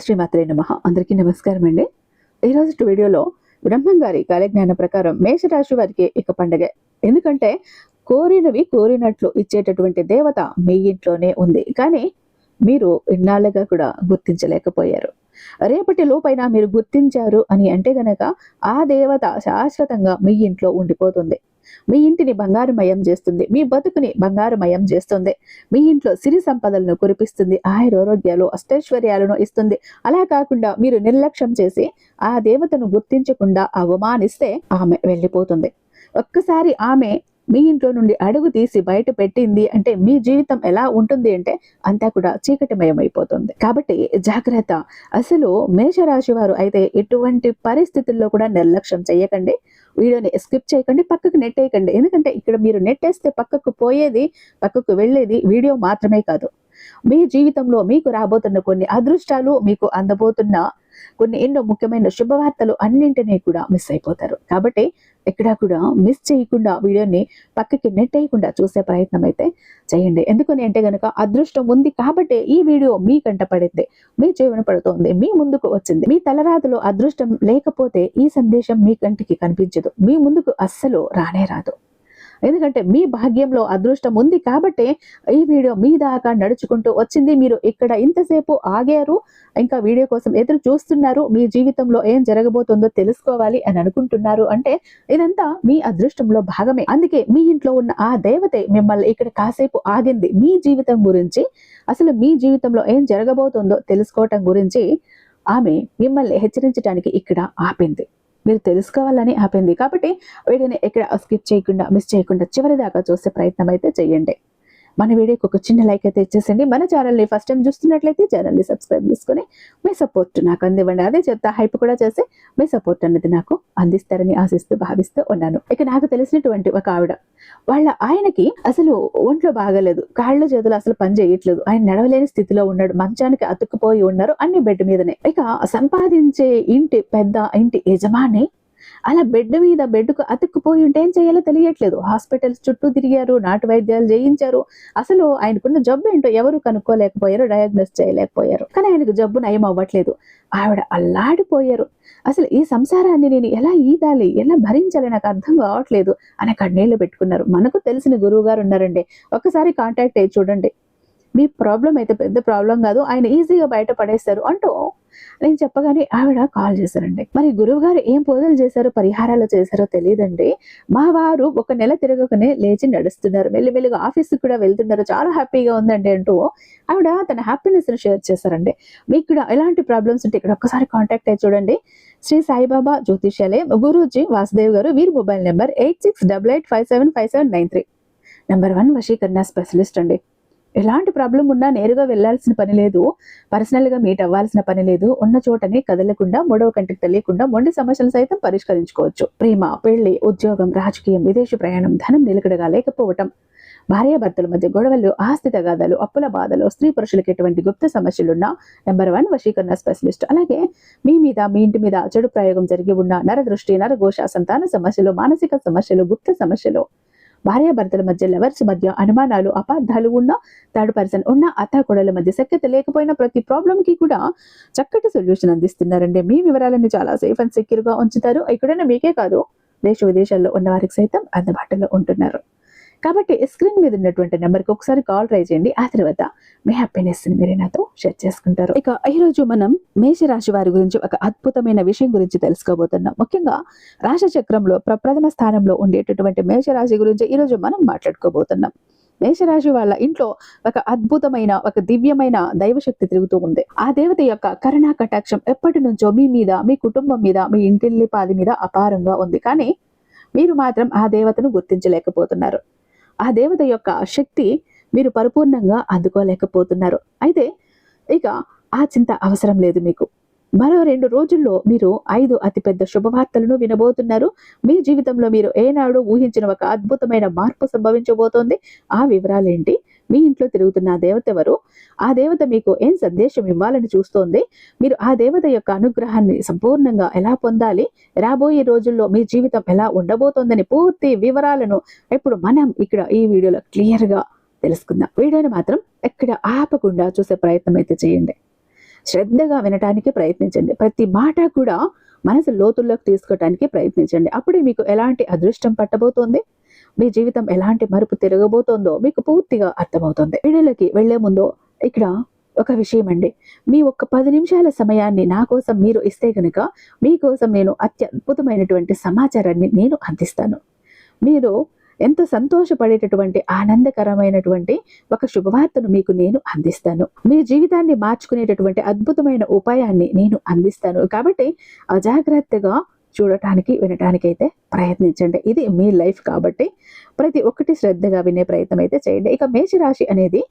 శ్రీమాత్రే నమః. అందరికీ నమస్కారం అండి. ఈరోజు వీడియోలో బ్రహ్మం గారి కాలజ్ఞాన ప్రకారం మేషరాశి వారికి ఇక పండగే. ఎందుకంటే కోరినవి కోరినట్లు ఇచ్చేటటువంటి దేవత మీ ఇంట్లోనే ఉంది. కానీ మీరు ఇన్నాళ్ళుగా కూడా గుర్తించలేకపోయారు. రేపటి లోపైనా మీరు గుర్తించారు అని అంటే గనక ఆ దేవత శాశ్వతంగా మీ ఇంట్లో ఉండిపోతుంది. మీ ఇంటిని బంగారుమయం చేస్తుంది. మీ బతుకుని బంగారుమయం చేస్తుంది. మీ ఇంట్లో సిరి సంపదలను కురిపిస్తుంది. ఆయురారోగ్యాలు అష్టైశ్వర్యాలను ఇస్తుంది. అలా కాకుండా మీరు నిర్లక్ష్యం చేసి ఆ దేవతను గుర్తించకుండా అవమానిస్తే ఆమె వెళ్ళిపోతుంది. ఒక్కసారి ఆమె మీ ఇంట్లో నుండి అడుగు తీసి బయట పెట్టింది అంటే మీ జీవితం ఎలా ఉంటుంది అంటే అంతా కూడా చీకటిమయం అయిపోతుంది. కాబట్టి జాగ్రత్త. అసలు మేషరాశి వారు అయితే ఎటువంటి పరిస్థితుల్లో కూడా నిర్లక్ష్యం చేయకండి. వీడియోని స్కిప్ చేయకండి, పక్కకు నెట్టేయకండి. ఎందుకంటే ఇక్కడ మీరు నెట్టేస్తే పక్కకు పోయేది, పక్కకు వెళ్ళేది వీడియో మాత్రమే కాదు. మీ జీవితంలో మీకు రాబోతున్న కొన్ని అదృష్టాలు, మీకు అందబోతున్న కొన్ని ఎన్నో ముఖ్యమైన శుభవార్తలు అన్నింటినీ కూడా మిస్ అయిపోతారు. కాబట్టి ఎక్కడా కూడా మిస్ చేయకుండా వీడియోని పక్కకి నెట్టేయకుండా చూసే ప్రయత్నం అయితే చేయండి. ఎందుకని అంటే గనక అదృష్టం ఉంది కాబట్టి ఈ వీడియో మీ కంట పడింది, మీ జీవన పడుతోంది, మీ ముందుకు వచ్చింది. మీ తలరాతలో అదృష్టం లేకపోతే ఈ సందేశం మీ కంటికి కనిపించదు, మీ ముందుకు అస్సలు రానే రాదు. ఎందుకంటే మీ భాగ్యంలో అదృష్టం ఉంది కాబట్టి ఈ వీడియో మీ దాకా నడుచుకుంటూ వచ్చింది. మీరు ఇక్కడ ఇంతసేపు ఆగారు, ఇంకా వీడియో కోసం ఎదురు చూస్తున్నారు, మీ జీవితంలో ఏం జరగబోతుందో తెలుసుకోవాలి అని అనుకుంటున్నారు అంటే ఇదంతా మీ అదృష్టంలో భాగమే. అందుకే మీ ఇంట్లో ఉన్న ఆ దేవతే మిమ్మల్ని ఇక్కడ కాసేపు ఆగింది. మీ జీవితం గురించి, అసలు మీ జీవితంలో ఏం జరగబోతుందో తెలుసుకోవటం గురించి ఆమె మిమ్మల్ని హెచ్చరించడానికి ఇక్కడ ఆపింది. మీరు తెలుసుకోవాలని ఆపింది. కాబట్టి వీడియోని ఎక్కడ స్కిప్ చేయకుండా, మిస్ చేయకుండా చివరి దాకా చూసే ప్రయత్నం అయితే చేయండి. మన వీడియోకి ఒక చిన్న లైక్ అయితే ఇచ్చేసండి. మన ఛానల్ని ఫస్ట్ టైం చూస్తున్నట్లయితే ఛానల్ని సబ్స్క్రైబ్ చేసుకుని మీ సపోర్ట్ నాకు అందివ్వండి. అదే చెత్త హైప్ కూడా చేసి మీ సపోర్ట్ అనేది నాకు అందిస్తారని ఆశిస్తూ భావిస్తూ ఉన్నాను. ఇక నాకు తెలిసినటువంటి ఒక ఆవిడ, వాళ్ళ ఆయనకి అసలు ఒంట్లో బాగలేదు, కాళ్ళు చేతులు అసలు పని చేయట్లేదు, ఆయన నడవలేని స్థితిలో ఉన్నాడు, మంచానికి అతుక్కుపోయి ఉన్నారు, అన్ని బెడ్ మీదనే. ఇక సంపాదించే పెద్ద ఇంటి యజమాని అలా బెడ్కు అతుక్కుపోయి ఉంటే ఏం చేయాలో తెలియట్లేదు. హాస్పిటల్స్ చుట్టూ తిరిగారు, నాటు వైద్యాలు చేయించారు. అసలు ఆయనకున్న జబ్బు ఏంటో ఎవరు కనుక్కోలేకపోయారు, డయాగ్నోస్ చేయలేకపోయారు. కానీ ఆయనకు జబ్బు నయం అవ్వట్లేదు. ఆవిడ అల్లాడిపోయారు. అసలు ఈ సంసారాన్ని నేను ఎలా ఈదాలి, ఎలా భరించాలి, నాకు అర్థం కావట్లేదు అని కన్నీళ్లు పెట్టుకున్నారు. మనకు తెలిసిన గురువు గారు ఉన్నారండి, ఒక్కసారి కాంటాక్ట్ అయ్యి చూడండి. మీ ప్రాబ్లం అయితే పెద్ద ప్రాబ్లం కాదు, ఆయన ఈజీగా బయట పడేస్తారు అంటూ నేను చెప్పగానే ఆవిడ కాల్ చేశారండి. మరి గురువు గారు ఏం పూజలు చేశారో, పరిహారాలు చేశారో తెలియదండి. మా వారు ఒక నెల తిరగకనే లేచి నడుస్తున్నారు, మెల్లిమెల్లిగా ఆఫీస్కి కూడా వెళ్తున్నారు, చాలా హ్యాపీగా ఉందండి అంటూ ఆవిడ తన హ్యాపీనెస్ ని షేర్ చేశారండి. మీకు కూడా ఎలాంటి ప్రాబ్లమ్స్ ఉంటే ఇక్కడ ఒక్కసారి కాంటాక్ట్ అయ్యి చూడండి. శ్రీ సాయిబాబా జ్యోతిష్యాలయం, గురూజీ వాసుదేవ్ గారు. వీరి మొబైల్ నెంబర్ 8688575793. నెంబర్ 1 వశీకరణ స్పెషలిస్ట్ అండి. ఎలాంటి ప్రాబ్లం ఉన్నా నేరుగా వెళ్లాల్సిన పని లేదు, పర్సనల్ గా మీట్ అవ్వాల్సిన పని లేదు. ఉన్న చోటనే కదలకుండా, మూడవ కంటికి తెలియకుండా మొండి సమస్యలు సైతం పరిష్కరించుకోవచ్చు. ప్రేమ, పెళ్లి, ఉద్యోగం, రాజకీయం, విదేశీ ప్రయాణం, ధనం నిలకడగా లేకపోవటం, భార్యాభర్తల మధ్య గొడవలు, ఆస్తి తగాదాలు, అప్పుల బాధలు, స్త్రీ పురుషులకు ఎటువంటి గుప్త సమస్యలున్నా నెంబర్ 1 వశీకరణ స్పెషలిస్ట్. అలాగే మీ మీద, మీ ఇంటి మీద చెడు ప్రయోగం జరిగి ఉన్న నరదృష్టి, నరఘోష, సంతాన సమస్యలు, మానసిక సమస్యలు, గుప్త సమస్యలు, భార్యాభర్తల మధ్య, లవర్స్ మధ్య అనుమానాలు, అపార్థాలు ఉన్న, థర్డ్ పర్సన్ ఉన్న, అత్తాకోడల మధ్య సఖ్యత లేకపోయినా ప్రతి ప్రాబ్లం కి కూడా చక్కటి సొల్యూషన్ అందిస్తున్నారండి. మీ వివరాలన్నీ చాలా సేఫ్ అండ్ సెక్యూర్ గా ఉంచుతారు. ఇక్కడైనా మీకే కాదు, దేశ విదేశాల్లో ఉన్న వారికి సైతం అందుబాటులో ఉంటున్నారు. కాబట్టి స్క్రీన్ మీద ఉన్నటువంటి నెంబర్కి ఒకసారి కాల్ ట్రై చేయండి. ఆ తర్వాత మీ హ్యాపీనెస్ ని మీరు నాతో షేర్ చేసుకుంటారు. ఇక ఈరోజు మనం మేషరాశి వారి గురించి ఒక అద్భుతమైన విషయం గురించి తెలుసుకోబోతున్నాం. ముఖ్యంగా రాశి చక్రంలో ప్రథమ స్థానంలో ఉండేటటువంటి మేషరాశి గురించి ఈరోజు మనం మాట్లాడుకోబోతున్నాం. మేషరాశి వాళ్ళ ఇంట్లో ఒక అద్భుతమైన, ఒక దివ్యమైన దైవశక్తి తిరుగుతూ ఉంది. ఆ దేవత యొక్క కరుణా కటాక్షం ఎప్పటి నుంచో మీ మీద, మీ కుటుంబం మీద, మీ ఇంటిల్లిపాది మీద అపారంగా ఉంది. కానీ మీరు మాత్రం ఆ దేవతను గుర్తించలేకపోతున్నారు. ఆ దేవత యొక్క శక్తి మీరు పరిపూర్ణంగా అందుకోలేకపోతున్నారు. అయితే ఇక ఆ చింత అవసరం లేదు మీకు. మరో 2 రోజుల్లో మీరు 5 అతిపెద్ద శుభవార్తలను వినబోతున్నారు. మీ జీవితంలో మీరు ఏనాడు ఊహించిన ఒక అద్భుతమైన మార్పు సంభవించబోతోంది. ఆ వివరాలేంటి, మీ ఇంట్లో తిరుగుతున్న ఆ దేవత ఎవరు, ఆ దేవత మీకు ఏం సందేశం ఇవ్వాలని చూస్తోంది, మీరు ఆ దేవత యొక్క అనుగ్రహాన్ని సంపూర్ణంగా ఎలా పొందాలి, రాబోయే రోజుల్లో మీ జీవితం ఎలా ఉండబోతోందని పూర్తి వివరాలను ఇప్పుడు మనం ఇక్కడ ఈ వీడియోలో క్లియర్ గా తెలుసుకుందాం. వీడియోని మాత్రం ఎక్కడ ఆపకుండా చూసే ప్రయత్నం అయితే చేయండి. శ్రద్ధగా వినటానికి ప్రయత్నించండి. ప్రతి మాట కూడా మనసు లోతుల్లోకి తీసుకోవటానికి ప్రయత్నించండి. అప్పుడే మీకు ఎలాంటి అదృష్టం పట్టబోతోంది, మీ జీవితం ఎలాంటి మలుపు తిరగబోతోందో మీకు పూర్తిగా అర్థమవుతుంది. వీడియోలోకి వెళ్లే ముందు ఇక్కడ ఒక విషయం అండి, మీ ఒక్క 10 నిమిషాల సమయాన్ని నా కోసం మీరు ఇస్తే గనుక మీకోసం నేను అత్యద్భుతమైనటువంటి సమాచారాన్ని నేను అందిస్తాను. మీరు ఎంతో సంతోషపడేటటువంటి ఆనందకరమైనటువంటి ఒక శుభవార్తను మీకు నేను అందిస్తాను. మీ జీవితాన్ని మార్చుకునేటటువంటి అద్భుతమైన ఉపాయాన్ని నేను అందిస్తాను. కాబట్టి అజాగ్రత్తగా చూడటానికి వినటానికి అయితే ప్రయత్నించండి. ఇది మీ లైఫ్ కాబట్టి ప్రతి ఒక్కటి శ్రద్ధగా వినే ప్రయత్నం అయితే చేయండి. ఇక మేషరాశి అనేది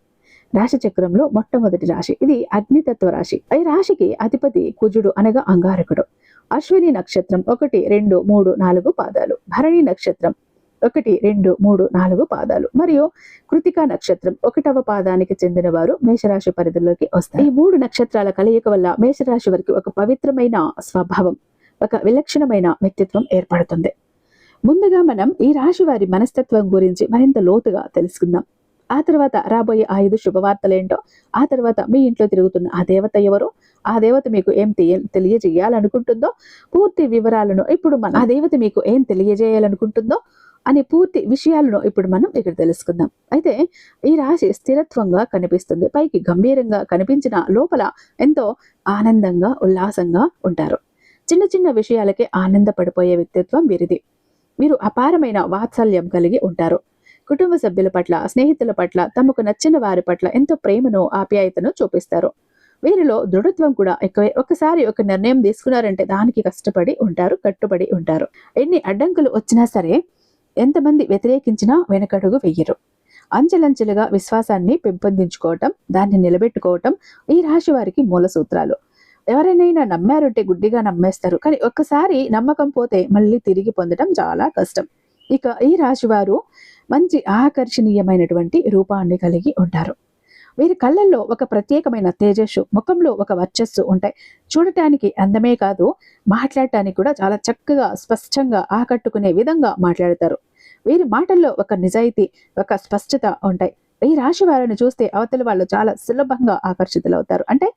రాశి చక్రంలో మొట్టమొదటి రాశి. ఇది అగ్నితత్వ రాశి. ఈ రాశికి అధిపతి కుజుడు అనగా అంగారకుడు. అశ్విని నక్షత్రం 1, 2, 3, 4 పాదాలు, భరణి నక్షత్రం 1, 2, 3, 4 పాదాలు మరియు కృతికా నక్షత్రం 1వ పాదానికి చెందిన వారు మేషరాశి పరిధిలోకి వస్తారు. ఈ 3 నక్షత్రాల కలయిక వల్ల మేషరాశి వారికి ఒక పవిత్రమైన స్వభావం, ఒక విలక్షణమైన వ్యక్తిత్వం ఏర్పడుతుంది. ముందుగా మనం ఈ రాశి వారి మనస్తత్వం గురించి మరింత లోతుగా తెలుసుకుందాం. ఆ తర్వాత రాబోయే 5 శుభవార్తలేంటో, ఆ తర్వాత మీ ఇంట్లో తిరుగుతున్న ఆ దేవత ఎవరు, ఆ దేవత మీకు ఏం తెలియజేయాలనుకుంటుందో పూర్తి వివరాలను ఇప్పుడు మనం ఆ దేవత మీకు ఏం తెలియజేయాలనుకుంటుందో అనే పూర్తి విషయాలను ఇప్పుడు మనం ఇక్కడ తెలుసుకుందాం. అయితే ఈ రాశి స్థిరత్వంగా కనిపిస్తుంది. పైకి గంభీరంగా కనిపించిన లోపల ఎంతో ఆనందంగా ఉల్లాసంగా ఉంటారు. చిన్న చిన్న విషయాలకే ఆనందపడిపోయే వ్యక్తిత్వం వీరిది. వీరు అపారమైన వాత్సల్యం కలిగి ఉంటారు. కుటుంబ సభ్యుల పట్ల, స్నేహితుల పట్ల, తమకు నచ్చిన వారి పట్ల ఎంతో ప్రేమను, ఆప్యాయతను చూపిస్తారు. వీరిలో దృఢత్వం కూడా ఎక్కువే. ఒకసారి ఒక నిర్ణయం తీసుకున్నారంటే దానికి కష్టపడి ఉంటారు, కట్టుబడి ఉంటారు. ఎన్ని అడ్డంకులు వచ్చినా సరే, ఎంతమంది వ్యతిరేకించినా వెనకడుగు వెయ్యరు. అంచెలంచెలుగా విశ్వాసాన్ని పెంపొందించుకోవటం, దాన్ని నిలబెట్టుకోవటం ఈ రాశి వారికి మూల సూత్రాలు. ఎవరైనా నమ్మారంటే గుడ్డిగా నమ్మేస్తారు, కానీ ఒక్కసారి నమ్మకం పోతే మళ్ళీ తిరిగి పొందడం చాలా కష్టం. ఇక ఈ రాశి వారు మంచి ఆకర్షణీయమైనటువంటి రూపాన్ని కలిగి ఉంటారు. వీరి కళ్ళల్లో ఒక ప్రత్యేకమైన తేజస్సు, ముఖంలో ఒక వర్చస్సు ఉంటాయి. చూడటానికి అందమే కాదు, మాట్లాడటానికి కూడా చాలా చక్కగా, స్పష్టంగా ఆకట్టుకునే విధంగా మాట్లాడతారు. వీరి మాటల్లో ఒక నిజాయితీ, ఒక స్పష్టత ఉంటాయి. ఈ రాశి వారిని చూస్తే అవతలి వాళ్ళు చాలా సులభంగా ఆకర్షితులవుతారు. అంటే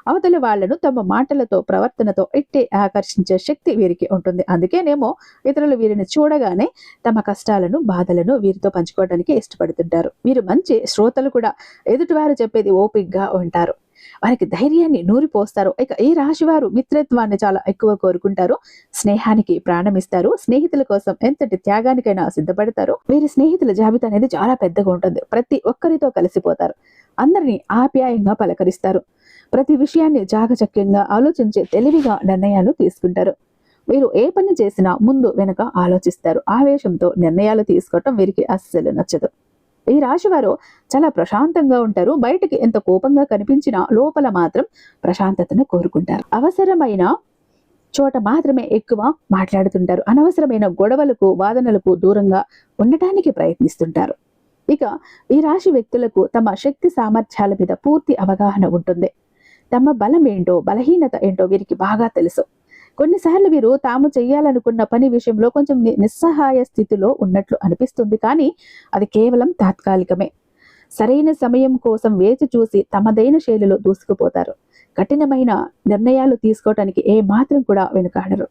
అవతలి వాళ్ళను తమ మాటలతో, ప్రవర్తనతో ఇట్టే ఆకర్షించే శక్తి వీరికి ఉంటుంది. అందుకేనేమో ఇతరులు వీరిని చూడగానే తమ కష్టాలను, బాధలను వీరితో పంచుకోవడానికి ఇష్టపడుతుంటారు. వీరు మంచి శ్రోతలు కూడా. ఎదుటివారు చెప్పేది ఓపికగా ఉంటారు. వారికి ధైర్యాన్ని నూరిపోస్తారు. ఇక ఈ రాశి వారు మిత్రత్వాన్ని చాలా ఎక్కువ కోరుకుంటారు. స్నేహానికి ప్రాణమిస్తారు. స్నేహితుల కోసం ఎంతటి త్యాగానికైనా సిద్ధపడతారు. వీరి స్నేహితుల జాబితా అనేది చాలా పెద్దగా ఉంటుంది. ప్రతి ఒక్కరితో కలిసిపోతారు. అందరినీ ఆప్యాయంగా పలకరిస్తారు. ప్రతి విషయాన్ని చాకచక్యంగా ఆలోచించి తెలివిగా నిర్ణయాలు తీసుకుంటారు. వీరు ఏ పని చేసినా ముందు వెనుక ఆలోచిస్తారు. ఆవేశంతో నిర్ణయాలు తీసుకోవటం వీరికి అస్సలు నచ్చదు. ఈ రాశి వారు చాలా ప్రశాంతంగా ఉంటారు. బయటికి ఎంత కోపంగా కనిపించినా లోపల మాత్రం ప్రశాంతతను కోరుకుంటారు. అవసరమైన చోట మాత్రమే ఎక్కువ మాట్లాడుతుంటారు. అనవసరమైన గొడవలకు, వాదనలకు దూరంగా ఉండటానికి ప్రయత్నిస్తుంటారు. ఇక ఈ రాశి వ్యక్తులకు తమ శక్తి సామర్థ్యాల మీద పూర్తి అవగాహన ఉంటుంది. తమ బలం ఏంటో, బలహీనత ఏంటో వీరికి బాగా తెలుసు. కొన్నిసార్లు వీరు తాము చేయాలనుకున్న పని విషయంలో కొంచెం నిస్సహాయ స్థితిలో ఉన్నట్లు అనిపిస్తుంది, కానీ అది కేవలం తాత్కాలికమే. సరైన సమయం కోసం వేచి చూసి తమదైన శైలిలో దూసుకుపోతారు. కఠినమైన నిర్ణయాలు తీసుకోవటానికి ఏ మాత్రం కూడా వెనుకాడరు.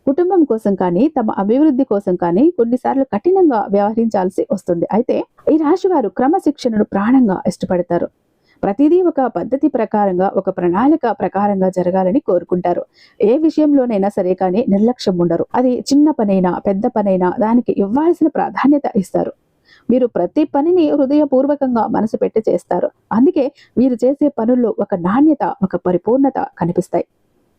కుటుంబం కోసం కానీ, తమ అభివృద్ధి కోసం కానీ కొన్నిసార్లు కఠినంగా వ్యవహరించాల్సి వస్తుంది. అయితే ఈ రాశి వారు క్రమశిక్షణను ప్రాణంగా ఇష్టపడతారు. ప్రతిదీ ఒక పద్ధతి ప్రకారంగా, ఒక ప్రణాళిక ప్రకారంగా జరగాలని కోరుకుంటారు. ఏ విషయంలోనైనా సరే కానీ నిర్లక్ష్యం ఉండరు. అది చిన్న పనైనా, పెద్ద పనైనా దానికి ఇవ్వాల్సిన ప్రాధాన్యత ఇస్తారు. మీరు ప్రతి పనిని హృదయపూర్వకంగా మనసు పెట్టి చేస్తారు. అందుకే మీరు చేసే పనుల్లో ఒక నాణ్యత, ఒక పరిపూర్ణత కనిపిస్తాయి.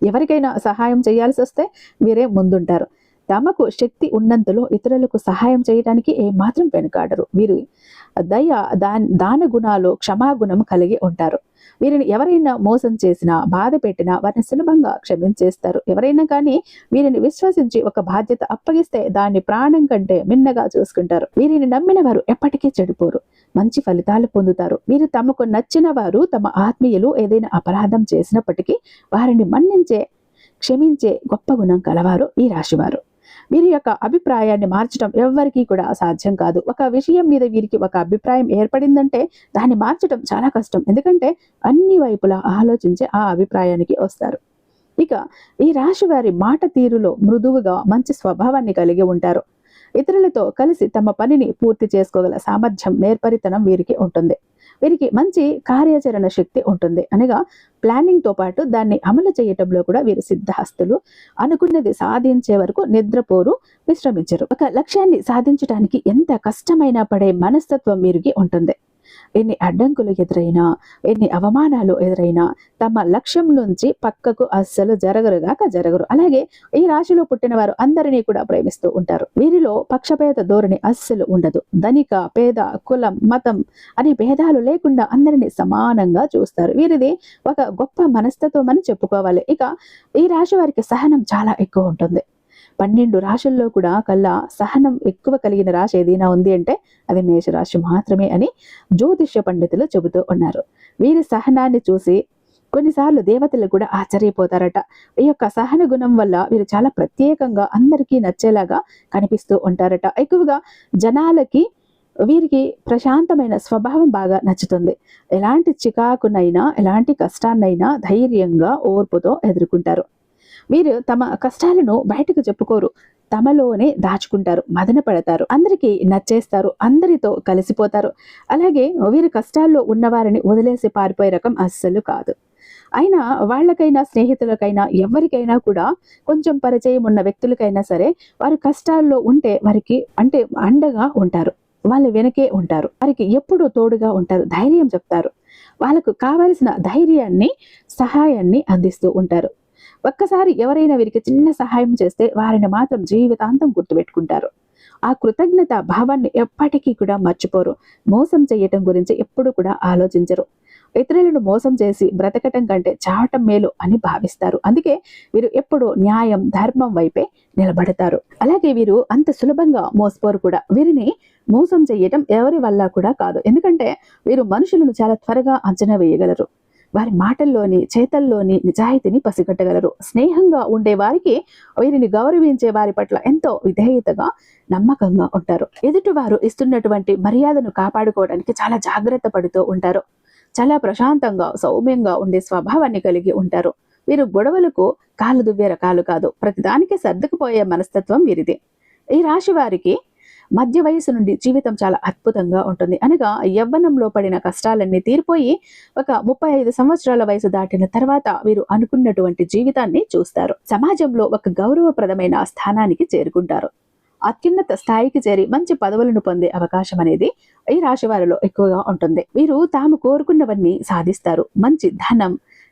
ఎవరికైనా సహాయం చేయాల్సి వస్తే మీరే ముందుంటారు. తమకు శక్తి ఉన్నంతలో ఇతరులకు సహాయం చేయడానికి ఏమాత్రం వెనుకాడరు. వీరు దయ, దాన గుణాలు, క్షమాగుణం కలిగి ఉంటారు. వీరిని ఎవరైనా మోసం చేసినా, బాధ పెట్టినా వారిని సులభంగా క్షమించేస్తారు. ఎవరైనా కానీ వీరిని విశ్వసించి ఒక బాధ్యత అప్పగిస్తే దాన్ని ప్రాణం కంటే మిన్నగా చూసుకుంటారు. వీరిని నమ్మిన వారు ఎప్పటికీ చెడిపోరు, మంచి ఫలితాలు పొందుతారు. వీరు తమకు నచ్చిన వారు, తమ ఆత్మీయులు ఏదైనా అపరాధం చేసినప్పటికీ వారిని మన్నించే, క్షమించే గొప్ప గుణం కలవారు ఈ రాశివారు. వీరి యొక్క అభిప్రాయాన్ని మార్చడం ఎవ్వరికీ కూడా సాధ్యం కాదు. ఒక విషయం మీద వీరికి ఒక అభిప్రాయం ఏర్పడిందంటే దాన్ని మార్చడం చాలా కష్టం. ఎందుకంటే అన్ని వైపులా ఆలోచించి ఆ అభిప్రాయానికి వస్తారు. ఇక ఈ రాశి వారి మాట తీరులో మృదువుగా మంచి స్వభావాన్ని కలిగి ఉంటారు. ఇతరులతో కలిసి తమ పనిని పూర్తి చేసుకోగల సామర్థ్యం, నేర్పరితనం వీరికి ఉంటుంది. వీరికి మంచి కార్యాచరణ శక్తి ఉంటుంది. అనగా ప్లానింగ్ తో పాటు దాన్ని అమలు చేయటంలో కూడా వీరు సిద్ధహస్తులు. అనుకున్నది సాధించే వరకు నిద్రపోరు, విశ్రమించరు. ఒక లక్ష్యాన్ని సాధించడానికి ఎంత కష్టమైనా పడే మనస్తత్వం వీరికి ఉంటుంది. ఎన్ని అడ్డంకులు ఎదురైనా, ఎన్ని అవమానాలు ఎదురైనా తమ లక్ష్యం నుంచి పక్కకు అస్సలు జరగరు. అలాగే ఈ రాశిలో పుట్టిన వారు అందరినీ కూడా ప్రేమిస్తూ ఉంటారు. వీరిలో పక్షపేత ధోరణి అస్సలు ఉండదు. ధనిక, పేద, కులం, మతం అనే భేదాలు లేకుండా అందరినీ సమానంగా చూస్తారు. వీరిది ఒక గొప్ప మనస్తత్వం అని చెప్పుకోవాలి. ఇక ఈ రాశి వారికి సహనం చాలా ఎక్కువ ఉంటుంది. 12 రాశుల్లో కూడా కల్లా సహనం ఎక్కువ కలిగిన రాశి ఏదైనా ఉంది అంటే అది మేషరాశి మాత్రమే అని జ్యోతిష్య పండితులు చెబుతూ ఉన్నారు. వీరి సహనాన్ని చూసి కొన్నిసార్లు దేవతలు కూడా ఆశ్చర్యపోతారట. ఈ యొక్క సహన గుణం వల్ల వీరు చాలా ప్రత్యేకంగా అందరికీ నచ్చేలాగా కనిపిస్తూ ఉంటారట. ఎక్కువగా జనాలకి వీరికి ప్రశాంతమైన స్వభావం బాగా నచ్చుతుంది. ఎలాంటి చికాకునైనా, ఎలాంటి కష్టాన్నైనా ధైర్యంగా, ఓర్పుతో ఎదుర్కొంటారు. వీరు తమ కష్టాలను బయటకు చెప్పుకోరు, తమలోనే దాచుకుంటారు, మదన పడతారు, అందరికీ నచ్చేస్తారు, అందరితో కలిసిపోతారు. అలాగే వీరి కష్టాల్లో ఉన్నవారిని వదిలేసి పారిపోయే రకం అస్సలు కాదు. అయినా వాళ్ళకైనా, స్నేహితులకైనా, ఎవరికైనా కూడా కొంచెం పరిచయం ఉన్న వ్యక్తులకైనా సరే వారు కష్టాల్లో ఉంటే వారికి అంటే అండగా ఉంటారు. వాళ్ళ వెనకే ఉంటారు. వారికి ఎప్పుడూ తోడుగా ఉంటారు, ధైర్యం చెప్తారు. వాళ్ళకు కావలసిన ధైర్యాన్ని, సహాయాన్ని అందిస్తూ ఉంటారు. ఒక్కసారి ఎవరైనా వీరికి చిన్న సహాయం చేస్తే వారిని మాత్రం జీవితాంతం గుర్తుపెట్టుకుంటారు. ఆ కృతజ్ఞత భావాన్ని ఎప్పటికీ కూడా మర్చిపోరు. మోసం చేయటం గురించి ఎప్పుడు కూడా ఆలోచించరు. ఇతరులను మోసం చేసి బ్రతకటం కంటే చావటం మేలు అని భావిస్తారు. అందుకే వీరు ఎప్పుడు న్యాయం, ధర్మం వైపే నిలబడతారు. అలాగే వీరు అంత సులభంగా మోసపోరు కూడా. వీరిని మోసం చేయటం ఎవరి వల్ల కూడా కాదు. ఎందుకంటే వీరు మనుషులను చాలా త్వరగా అంచనా వేయగలరు. వారి మాటల్లోని, చేతల్లోని నిజాయితీని పసిగట్టగలరు. స్నేహంగా ఉండే వారికి, వీరిని గౌరవించే వారి పట్ల ఎంతో విధేయతగా, నమ్మకంగా ఉంటారు. ఎదుటివారు ఇస్తున్నటువంటి మర్యాదను కాపాడుకోవడానికి చాలా జాగ్రత్త పడుతూ ఉంటారు. చాలా ప్రశాంతంగా, సౌమ్యంగా ఉండే స్వభావాన్ని కలిగి ఉంటారు. వీరు గొడవలకు కాలు దువ్వే రకాలు కాదు. ప్రతిదానికి సర్దుకుపోయే మనస్తత్వం వీరిది. ఈ రాశి వారికి మధ్య వయసు నుండి జీవితం చాలా అద్భుతంగా ఉంటుంది. అనగా యవ్వనంలో పడిన కష్టాలన్నీ తీరిపోయి ఒక 35 సంవత్సరాల వయసు దాటిన తర్వాత వీరు అనుకున్నటువంటి జీవితాన్ని చూస్తారు. సమాజంలో ఒక గౌరవప్రదమైన స్థానానికి చేరుకుంటారు. అత్యున్నత స్థాయికి చేరి మంచి పదవులను పొందే అవకాశం అనేది ఈ రాశి వారిలో ఎక్కువగా ఉంటుంది. వీరు తాము కోరుకున్నవన్నీ సాధిస్తారు. మంచి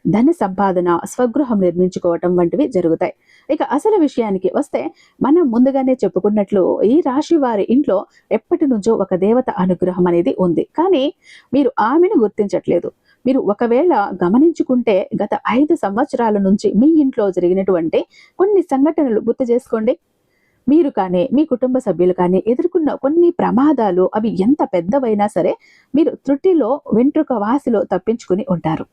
ధన సంపాదన, స్వగృహం నిర్మించుకోవటం వంటివి జరుగుతాయి. ఇక అసలు విషయానికి వస్తే మనం ముందుగానే చెప్పుకున్నట్లు ఈ రాశి వారి ఇంట్లో ఎప్పటి నుంచో ఒక దేవత అనుగ్రహం అనేది ఉంది. కానీ మీరు ఆమెను గుర్తించట్లేదు. మీరు ఒకవేళ గమనించుకుంటే గత 5 సంవత్సరాల నుంచి మీ ఇంట్లో జరిగినటువంటి కొన్ని సంఘటనలు గుర్తు చేసుకోండి. మీరు కానీ, మీ కుటుంబ సభ్యులు కానీ ఎదుర్కొన్న కొన్ని ప్రమాదాలు, అవి ఎంత పెద్దవైనా సరే మీరు త్రుటిలో, వెంట్రుక వాసిలో తప్పించుకుని ఉంటారు.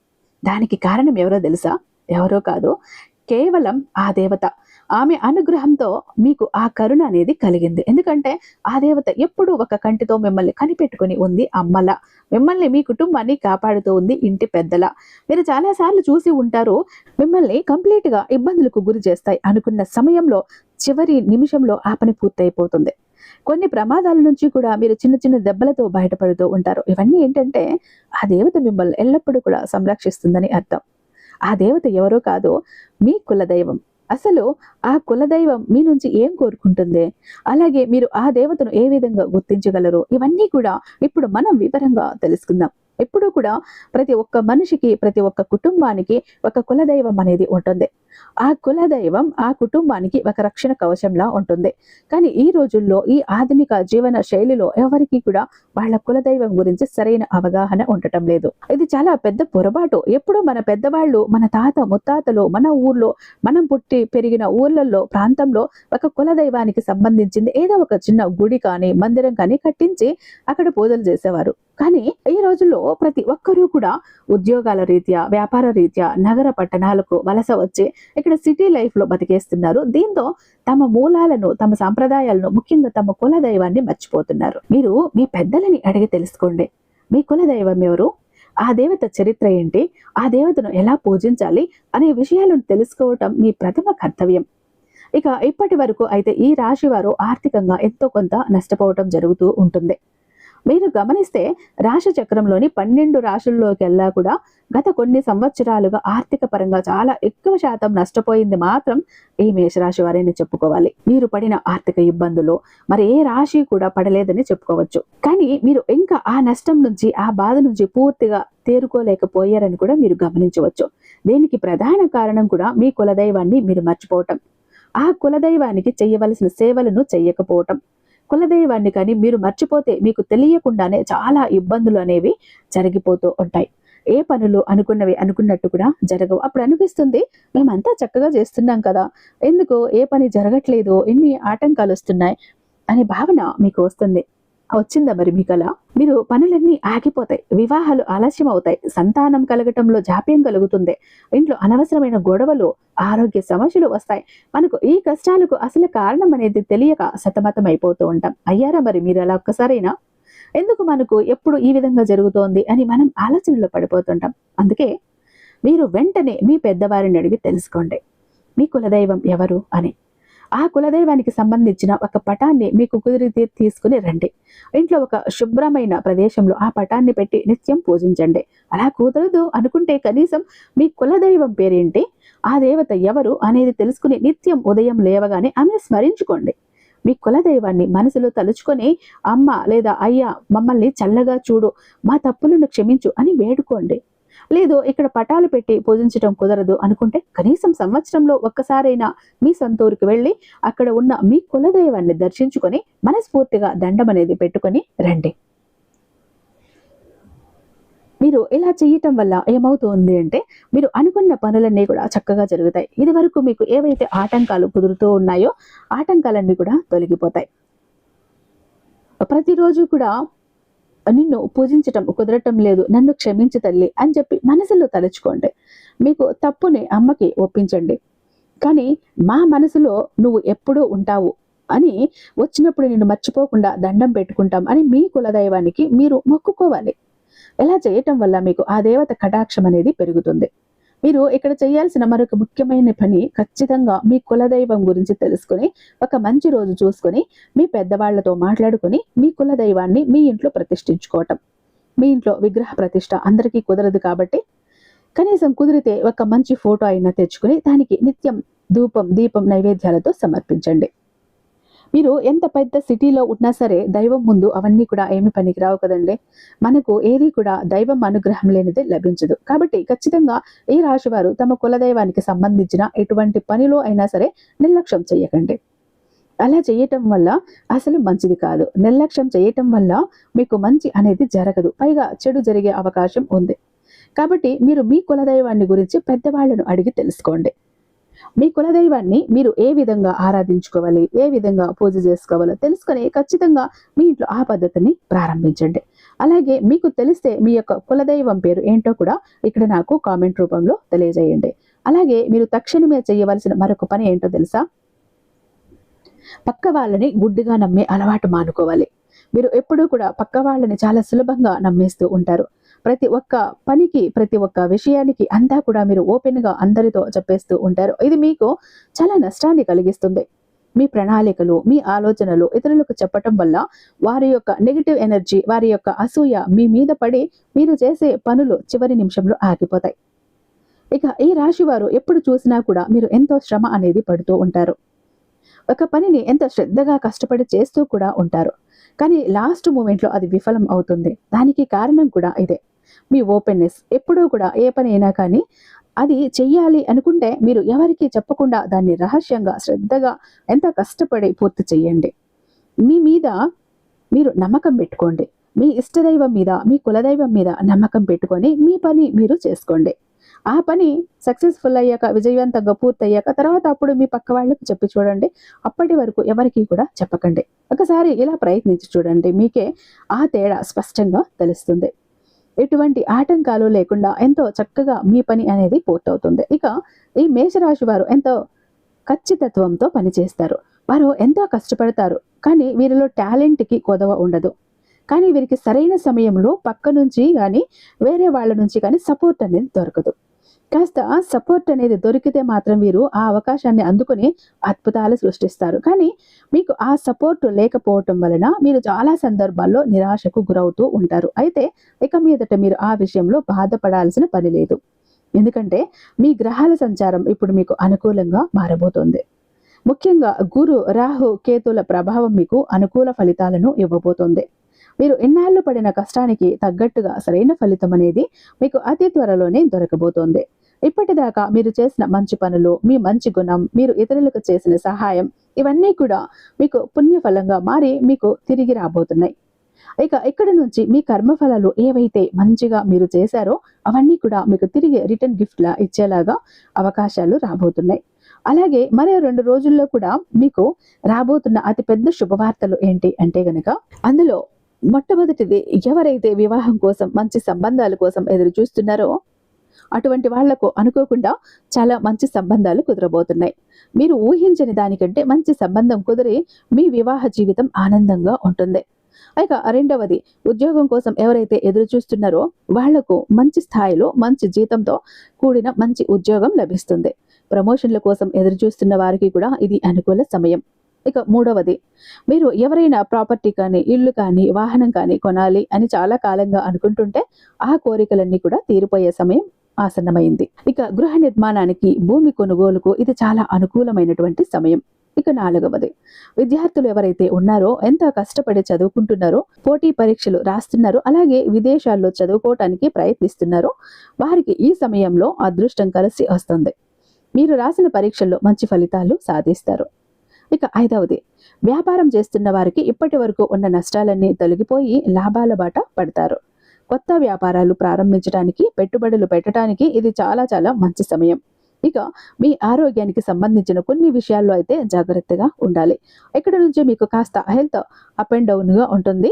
దానికి కారణం ఎవరో తెలుసా? ఎవరో కాదు, కేవలం ఆ దేవత. ఆమె అనుగ్రహంతో మీకు ఆ కరుణ అనేది కలిగింది. ఎందుకంటే ఆ దేవత ఎప్పుడూ ఒక కంటితో మిమ్మల్ని కనిపెట్టుకుని ఉంది. అమ్మలా మిమ్మల్ని, మీ కుటుంబాన్ని కాపాడుతూ ఉంది. ఇంటి పెద్దలా మీరు చాలాసార్లు చూసి ఉంటారు. మిమ్మల్ని కంప్లీట్ గా ఇబ్బందులకు గురి చేస్తాయి అనుకున్న సమయంలో చివరి నిమిషంలో ఆ పని పూర్తయిపోతుంది. కొన్ని ప్రమాదాల నుంచి కూడా మీరు చిన్న చిన్న దెబ్బలతో బయటపడుతూ ఉంటారు. ఇవన్నీ ఏంటంటే ఆ దేవత మిమ్మల్ని ఎల్లప్పుడూ కూడా సంరక్షిస్తుందని అర్థం. ఆ దేవత ఎవరో కాదు, మీ కులదైవం. అసలు ఆ కులదైవం మీ నుంచి ఏం కోరుకుంటుంది, అలాగే మీరు ఆ దేవతను ఏ విధంగా గుర్తించగలరు, ఇవన్నీ కూడా ఇప్పుడు మనం వివరంగా తెలుసుకుందాం. ఎప్పుడూ కూడా ప్రతి ఒక్క మనిషికి, ప్రతి ఒక్క కుటుంబానికి ఒక కులదైవం అనేది ఉంటుంది. ఆ కులదైవం ఆ కుటుంబానికి ఒక రక్షణ కవచంలా ఉంటుంది. కానీ ఈ రోజుల్లో, ఈ ఆధునిక జీవన శైలిలో ఎవరికి కూడా వాళ్ళ కులదైవం గురించి సరైన అవగాహన ఉండటం లేదు. ఇది చాలా పెద్ద పొరపాటు. ఎప్పుడు మన పెద్దవాళ్ళు, మన తాత ముత్తాతలు, మన ఊర్లో, మనం పుట్టి పెరిగిన ఊర్లలో, ప్రాంతంలో ఒక కులదైవానికి సంబంధించింది ఏదో ఒక చిన్న గుడి కానీ, మందిరం కానీ కట్టించి అక్కడ పూజలు చేసేవారు. కానీ ఈ రోజుల్లో ప్రతి ఒక్కరూ కూడా ఉద్యోగాల రీత్యా, వ్యాపార రీత్యా నగర పట్టణాలకు వలస వచ్చి ఇక్కడ సిటీ లైఫ్ లో బతికేస్తున్నారు. దీంతో తమ మూలాలను, తమ సాంప్రదాయాలను, ముఖ్యంగా తమ కుల దైవాన్ని మర్చిపోతున్నారు. మీరు మీ పెద్దలని అడిగి తెలుసుకోండి. మీ కుల దైవం ఎవరు, ఆ దేవత చరిత్ర ఏంటి, ఆ దేవతను ఎలా పూజించాలి అనే విషయాలను తెలుసుకోవటం మీ ప్రథమ కర్తవ్యం. ఇక ఇప్పటి వరకు అయితే ఈ రాశి వారు ఆర్థికంగా ఎంతో కొంత నష్టపోవటం జరుగుతూ ఉంటుంది. మీరు గమనిస్తే రాశి చక్రంలోని 12 రాశుల్లోకెల్లా కూడా గత కొన్ని సంవత్సరాలుగా ఆర్థిక పరంగా చాలా ఎక్కువ శాతం నష్టపోయింది మాత్రం ఈ మేషరాశి వారేని చెప్పుకోవాలి. మీరు పడిన ఆర్థిక ఇబ్బందులు మరి ఏ రాశి కూడా పడలేదని చెప్పుకోవచ్చు. కానీ మీరు ఇంకా ఆ నష్టం నుంచి, ఆ బాధ నుంచి పూర్తిగా తేరుకోలేకపోయారని కూడా మీరు గమనించవచ్చు. దీనికి ప్రధాన కారణం కూడా మీ కులదైవాన్ని మీరు మర్చిపోవటం, ఆ కులదైవానికి చేయవలసిన సేవలను చెయ్యకపోవటం. కులదైవాన్ని కానీ మీరు మర్చిపోతే మీకు తెలియకుండానే చాలా ఇబ్బందులు అనేవి జరిగిపోతూ ఉంటాయి. ఏ పనులు అనుకున్నవి అనుకున్నట్టు కూడా జరగవు. అప్పుడు అనిపిస్తుంది, మేమంతా చక్కగా చేస్తున్నాం కదా, ఎందుకు ఏ పని జరగట్లేదు, ఎన్ని ఆటంకాలు వస్తున్నాయి అనే భావన మీకు వస్తుంది. వచ్చిందా మరి మీకు అలా? మీరు పనులన్నీ ఆగిపోతాయి, వివాహాలు ఆలస్యం అవుతాయి, సంతానం కలగటంలో జాప్యం కలుగుతుంది, ఇంట్లో అనవసరమైన గొడవలు, ఆరోగ్య సమస్యలు వస్తాయి. మనకు ఈ కష్టాలకు అసలు కారణం అనేది తెలియక సతమతం అయిపోతూ ఉంటాం. అయ్యారా మరి మీరు అలా ఒక్కసారైనా? ఎందుకు మనకు ఎప్పుడు ఈ విధంగా జరుగుతోంది అని మనం ఆలోచనలో పడిపోతుంటాం. అందుకే మీరు వెంటనే మీ పెద్దవారిని అడిగి తెలుసుకోండి మీ కులదైవం ఎవరు అని. ఆ కులదైవానికి సంబంధించిన ఒక పటాన్ని మీకు కుదిరితే తీసుకుని రండి. ఇంట్లో ఒక శుభ్రమైన ప్రదేశంలో ఆ పటాన్ని పెట్టి నిత్యం పూజించండి. అలా కుదరదు అనుకుంటే కనీసం మీ కులదైవం పేరేంటి, ఆ దేవత ఎవరు అనేది తెలుసుకుని నిత్యం ఉదయం లేవగానే ఆమెను స్మరించుకోండి. మీ కులదైవాన్ని మనసులో తలుచుకొని, అమ్మ లేదా అయ్య మమ్మల్ని చల్లగా చూడు, మా తప్పులను క్షమించు అని వేడుకోండి. లేదు ఇక్కడ పటాలు పెట్టి పూజించడం కుదరదు అనుకుంటే కనీసం సంవత్సరంలో ఒక్కసారైనా మీ సొంతూరుకి వెళ్ళి అక్కడ ఉన్న మీ కులదైవాన్ని దర్శించుకొని మనస్ఫూర్తిగా దండం అనేది పెట్టుకొని రండి. మీరు ఇలా చేయటం వల్ల ఏమవుతుంది అంటే మీరు అనుకున్న పనులన్నీ కూడా చక్కగా జరుగుతాయి. ఇది వరకు మీకు ఏవైతే ఆటంకాలు కుదురుతూ ఉన్నాయో ఆటంకాలన్నీ కూడా తొలగిపోతాయి. ప్రతిరోజు కూడా నిన్ను పూజించటం కుదరటం లేదు, నన్ను క్షమించు తల్లి అని చెప్పి మనసులో తలుచుకోండి. మీకు తప్పుని అమ్మకి ఒప్పించండి. కానీ మా మనసులో నువ్వు ఎప్పుడూ ఉంటావు అని, వచ్చినప్పుడు నిన్ను మర్చిపోకుండా దండం పెట్టుకుంటాం అని మీ కులదైవానికి మీరు మొక్కుకోవాలి. ఇలా చేయటం వల్ల మీకు ఆ దేవత కటాక్షం అనేది పెరుగుతుంది. మీరు ఇక్కడ చేయాల్సిన మరొక ముఖ్యమైన పని, ఖచ్చితంగా మీ కులదైవం గురించి తెలుసుకొని ఒక మంచి రోజు చూసుకొని మీ పెద్దవాళ్లతో మాట్లాడుకొని మీ కులదైవాన్ని మీ ఇంట్లో ప్రతిష్ఠించుకోవటం. మీ ఇంట్లో విగ్రహ ప్రతిష్ఠ అందరికీ కుదరదు కాబట్టి కనీసం కుదిరితే ఒక మంచి ఫోటో అయినా తెచ్చుకుని దానికి నిత్యం ధూపం, దీపం, నైవేద్యాలతో సమర్పించండి. మీరు ఎంత పెద్ద సిటీలో ఉన్నా సరే దైవం ముందు అవన్నీ కూడా ఏమి పనికిరావు కదండి. మనకు ఏది కూడా దైవం అనుగ్రహం లేనిదే లభించదు. కాబట్టి ఖచ్చితంగా ఈ రాశి వారు తమ కులదైవానికి సంబంధించిన ఎటువంటి పనిలో అయినా సరే నిర్లక్ష్యం చేయకండి. అలా చేయటం వల్ల అసలు మంచిది కాదు. నిర్లక్ష్యం చేయటం వల్ల మీకు మంచి అనేది జరగదు, పైగా చెడు జరిగే అవకాశం ఉంది. కాబట్టి మీరు మీ కులదైవాన్ని గురించి పెద్దవాళ్లను అడిగి తెలుసుకోండి. మీ కులదైవాన్ని మీరు ఏ విధంగా ఆరాధించుకోవాలి, ఏ విధంగా పూజ చేసుకోవాలో తెలుసుకొని ఖచ్చితంగా మీ ఇంట్లో ఆ పద్ధతిని ప్రారంభించండి. అలాగే మీకు తెలిస్తే మీ యొక్క కులదైవం పేరు ఏంటో కూడా ఇక్కడ నాకు కామెంట్ రూపంలో తెలియజేయండి. అలాగే మీరు తక్షణమే చేయవలసిన మరొక పని ఏంటో తెలుసా? పక్క వాళ్ళని గుడ్డిగా నమ్మే అలవాటు మానుకోవాలి. మీరు ఎప్పుడూ కూడా పక్క వాళ్ళని చాలా సులభంగా నమ్మేస్తూ ఉంటారు. ప్రతి ఒక్క పనికి, ప్రతి ఒక్క విషయానికి అంతా కూడా మీరు ఓపెన్ గా అందరితో చెప్పేస్తూ ఉంటారు. ఇది మీకు చాలా నష్టాన్ని కలిగిస్తుంది. మీ ప్రణాళికలు, మీ ఆలోచనలు ఇతరులకు చెప్పటం వల్ల వారి యొక్క నెగిటివ్ ఎనర్జీ, వారి యొక్క అసూయ మీ మీద పడి మీరు చేసే పనులు చివరి నిమిషంలో ఆగిపోతాయి. ఇక ఈ రాశి వారు ఎప్పుడు చూసినా కూడా మీరు ఎంతో శ్రమ అనేది పడుతూ ఉంటారు. ఒక పనిని ఎంతో శ్రద్ధగా కష్టపడి చేస్తూ కూడా ఉంటారు. కానీ లాస్ట్ మూమెంట్లో అది విఫలం అవుతుంది. దానికి కారణం కూడా ఇదే, మీ ఓపెన్నెస్. ఎప్పుడూ కూడా ఏ పని అయినా కానీ అది చెయ్యాలి అనుకుంటే మీరు ఎవరికీ చెప్పకుండా దాన్ని రహస్యంగా శ్రద్ధగా ఎంతో కష్టపడి పూర్తి చెయ్యండి. మీ మీద మీరు నమ్మకం పెట్టుకోండి. మీ ఇష్టదైవం మీద, మీ కులదైవం మీద నమ్మకం పెట్టుకొని మీ పని మీరు చేసుకోండి. ఆ పని సక్సెస్ఫుల్ అయ్యాక, విజయవంతంగా పూర్తయ్యాక తర్వాత అప్పుడు మీ పక్క వాళ్ళకి చెప్పి చూడండి. అప్పటి వరకు ఎవరికీ కూడా చెప్పకండి. ఒకసారి ఇలా ప్రయత్నించి చూడండి. మీకే ఆ తేడా స్పష్టంగా తెలుస్తుంది. ఎటువంటి ఆటంకాలు లేకుండా ఎంతో చక్కగా మీ పని అనేది పూర్తవుతుంది. ఇక ఈ మేషరాశి వారు ఎంతో ఖచ్చితత్వంతో పనిచేస్తారు. వారు ఎంతో కష్టపడతారు. కానీ వీరిలో టాలెంట్‌కి కొదవ ఉండదు. కానీ వీరికి సరైన సమయంలో పక్క నుంచి గానీ, వేరే వాళ్ళ నుంచి కానీ సపోర్ట్ అనేది దొరకదు. కాస్త సపోర్ట్ అనేది దొరికితే మాత్రం వీరు ఆ అవకాశాన్ని అందుకొని అద్భుతాలు సృష్టిస్తారు. కానీ మీకు ఆ సపోర్ట్ లేకపోవటం వలన మీరు చాలా సందర్భాల్లో నిరాశకు గురవుతూ ఉంటారు. అయితే ఇక మీదట మీరు ఆ విషయంలో బాధపడాల్సిన పని లేదు. ఎందుకంటే మీ గ్రహాల సంచారం ఇప్పుడు మీకు అనుకూలంగా మారబోతోంది. ముఖ్యంగా గురు, రాహు, కేతుల ప్రభావం మీకు అనుకూల ఫలితాలను ఇవ్వబోతోంది. మీరు ఇన్నాళ్ళు పడిన కష్టానికి తగ్గట్టుగా సరైన ఫలితం అనేది మీకు అతి త్వరలోనే దొరకబోతోంది. ఇప్పటిదాకా మీరు చేసిన మంచి పనులు, మీ మంచి గుణం, మీరు ఇతరులకు చేసిన సహాయం, ఇవన్నీ కూడా మీకు పుణ్యఫలంగా మారి మీకు తిరిగి రాబోతున్నాయి. ఇక ఇక్కడ నుంచి మీ కర్మఫలాలు ఏవైతే మంచిగా మీరు చేశారో అవన్నీ కూడా మీకు తిరిగి రిటర్న్ గిఫ్ట్లా ఇచ్చేలాగా అవకాశాలు రాబోతున్నాయి. అలాగే మరో 2 రోజుల్లో కూడా మీకు రాబోతున్న అతి పెద్ద శుభవార్తలు ఏంటి అంటే గనక, అందులో మొట్టమొదటిది, ఎవరైతే వివాహం కోసం, మంచి సంబంధాల కోసం ఎదురు చూస్తున్నారో అటువంటి వాళ్లకు అనుకోకుండా చాలా మంచి సంబంధాలు కుదరబోతున్నాయి. మీరు ఊహించని దానికంటే మంచి సంబంధం కుదిరి మీ వివాహ జీవితం ఆనందంగా ఉంటుంది. ఇక రెండవది, ఉద్యోగం కోసం ఎవరైతే ఎదురు చూస్తున్నారో వాళ్లకు మంచి స్థాయిలో, మంచి జీతంతో కూడిన మంచి ఉద్యోగం లభిస్తుంది. ప్రమోషన్ల కోసం ఎదురు చూస్తున్న వారికి కూడా ఇది అనుకూల సమయం. ఇక మూడవది, మీరు ఎవరైనా ప్రాపర్టీ కానీ, ఇల్లు కానీ, వాహనం కానీ కొనాలి అని చాలా కాలంగా అనుకుంటుంటే ఆ కోరికలన్నీ కూడా తీరిపోయే సమయం ఆసన్నమైంది. ఇక గృహ నిర్మాణానికి, భూమి కొనుగోలుకు ఇది చాలా అనుకూలమైనటువంటి సమయం. ఇక నాలుగవది, విద్యార్థులు ఎవరైతే ఉన్నారో, ఎంతో కష్టపడి చదువుకుంటున్నారో, పోటీ పరీక్షలు రాస్తున్నారో, అలాగే విదేశాల్లో చదువుకోవటానికి ప్రయత్నిస్తున్నారో వారికి ఈ సమయంలో అదృష్టం కలిసి వస్తుంది. మీరు రాసిన పరీక్షల్లో మంచి ఫలితాలు సాధిస్తారు. ఇక ఐదవది, వ్యాపారం చేస్తున్న వారికి ఇప్పటి వరకు ఉన్న నష్టాలన్నీ తొలగిపోయి లాభాల బాట పడతారు. కొత్త వ్యాపారాలు ప్రారంభించడానికి, పెట్టుబడులు పెట్టడానికి ఇది చాలా చాలా మంచి సమయం. ఇక మీ ఆరోగ్యానికి సంబంధించిన కొన్ని విషయాల్లో అయితే జాగ్రత్తగా ఉండాలి. ఇక్కడ నుంచి మీకు కాస్త హెల్త్ అప్ అండ్ డౌన్గా ఉంటుంది.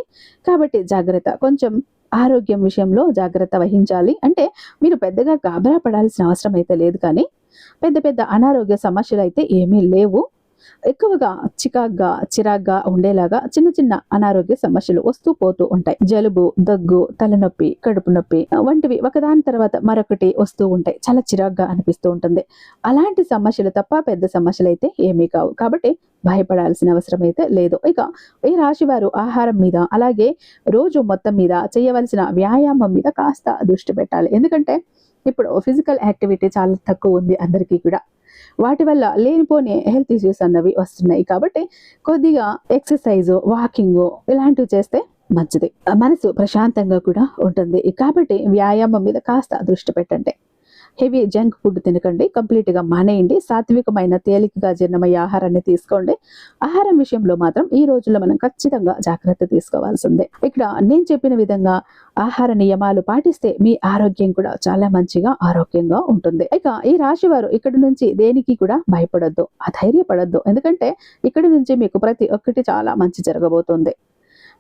కాబట్టి జాగ్రత్త, కొంచెం ఆరోగ్యం విషయంలో జాగ్రత్త వహించాలి. అంటే మీరు పెద్దగా గాబరా పడాల్సిన అవసరం అయితే లేదు, కానీ పెద్ద పెద్ద అనారోగ్య సమస్యలు అయితే ఏమీ లేవు. ఎక్కువగా చిరాగ్గా ఉండేలాగా చిన్న చిన్న అనారోగ్య సమస్యలు వస్తూ పోతూ ఉంటాయి. జలుబు, దగ్గు, తలనొప్పి, కడుపు నొప్పి వంటివి ఒకదాని తర్వాత మరొకటి వస్తూ ఉంటాయి. చాలా చిరాగ్గా అనిపిస్తూ ఉంటుంది. అలాంటి సమస్యలు తప్ప పెద్ద సమస్యలు అయితే ఏమీ కావు. కాబట్టి భయపడాల్సిన అవసరం అయితే లేదు. ఇక ఈ రాశి వారు ఆహారం మీద, అలాగే రోజు మొత్తం మీద చేయవలసిన వ్యాయామం మీద కాస్త దృష్టి పెట్టాలి. ఎందుకంటే ఇప్పుడు ఫిజికల్ యాక్టివిటీ చాలా తక్కువ ఉంది అందరికీ కూడా. వాటి వల్ల లేనిపోని హెల్త్ ఇష్యూస్ అన్నవి వస్తున్నాయి. కాబట్టి కొద్దిగా ఎక్సర్సైజ్, వాకింగ్ ఇలాంటివి చేస్తే మంచిది. మనసు ప్రశాంతంగా కూడా ఉంటుంది. కాబట్టి వ్యాయామం మీద కాస్త దృష్టి పెట్టండి. హెవీ జంక్ ఫుడ్ తినకండి, కంప్లీట్గా మానేయండి. సాత్వికమైన, తేలికగా జీర్ణమయ్యే ఆహారాన్ని తీసుకోండి. ఆహారం విషయంలో మాత్రం ఈ రోజుల్లో మనం ఖచ్చితంగా జాగ్రత్త తీసుకోవాల్సిందే. ఇక్కడ నేను చెప్పిన విధంగా ఆహార నియమాలు పాటిస్తే మీ ఆరోగ్యం కూడా చాలా మంచిగా, ఆరోగ్యంగా ఉంటుంది. ఇక ఈ రాశి వారు ఇక్కడ నుంచి దేనికి కూడా భయపడొద్దు, అధైర్యపడొద్దు. ఎందుకంటే ఇక్కడ నుంచి మీకు ప్రతి ఒక్కటి చాలా మంచి జరగబోతుంది.